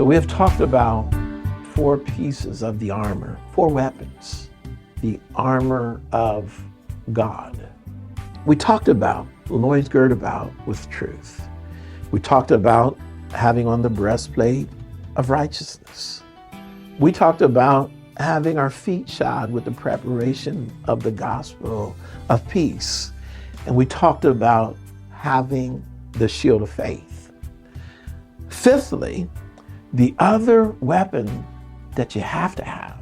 So we have talked about 4 pieces of the armor, 4 weapons, the armor of God. We talked about loins girded about with truth. We talked about having on the breastplate of righteousness. We talked about having our feet shod with the preparation of the gospel of peace. And we talked about having the shield of faith. Fifthly, the other weapon that you have to have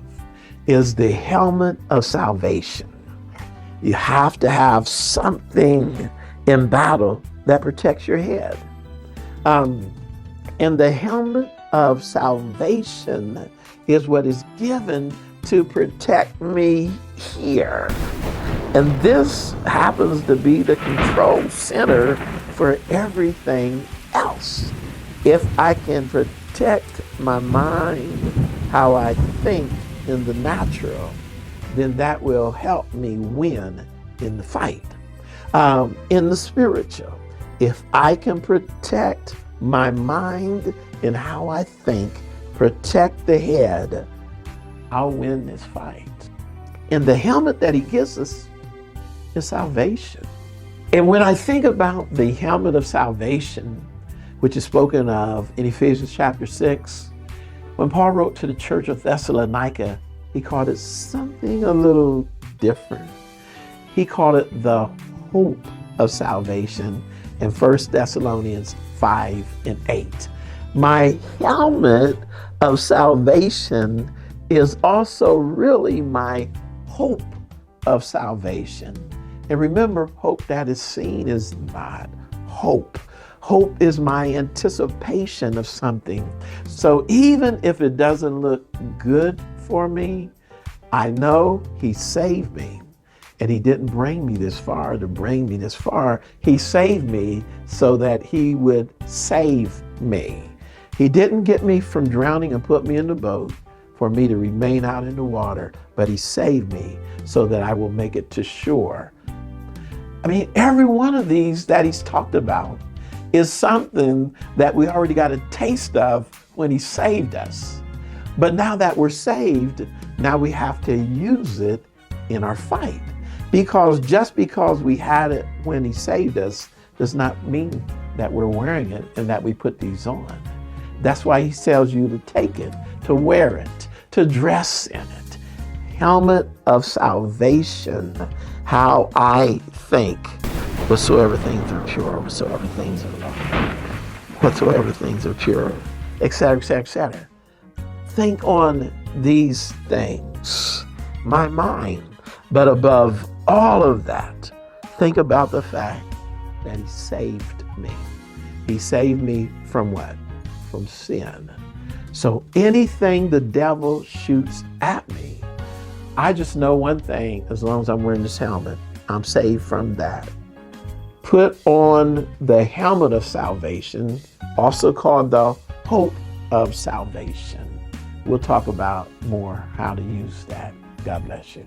is the helmet of salvation. You have to have something in battle that protects your head. And the helmet of salvation is what is given to protect me here. And this happens to be the control center for everything else. If I can protect my mind, how I think in the natural, then that will help me win in the fight. In the spiritual, if I can protect my mind and how I think, protect the head, I'll win this fight. And the helmet that he gives us is salvation. And when I think about the helmet of salvation, which is spoken of in Ephesians chapter 6, when Paul wrote to the church of Thessalonica, he called it something a little different. He called it the hope of salvation in 1 Thessalonians 5 and 8. My helmet of salvation is also really my hope of salvation. And remember, hope that is seen is not hope. Hope is my anticipation of something. So even if it doesn't look good for me, I know he saved me. And he didn't bring me this far to bring me this far. He saved me so that he would save me. He didn't get me from drowning and put me in the boat for me to remain out in the water, but he saved me so that I will make it to shore. I mean, every one of these that he's talked about is something that we already got a taste of when he saved us. But now that we're saved, now we have to use it in our fight. Because just because we had it when he saved us does not mean that we're wearing it and that we put these on. That's why he tells you to take it, to wear it, to dress in it. Helmet of salvation, how I think, whatsoever things are pure, whatsoever things are lovely, whatsoever things are pure, etc., etc., etc. Think on these things, my mind. But above all of that, think about the fact that he saved me. He saved me from what? From sin. So anything the devil shoots at me, I just know one thing: as long as I'm wearing this helmet, I'm saved from that. Put on the helmet of salvation, also called the hope of salvation. We'll talk about more how to use that. God bless you.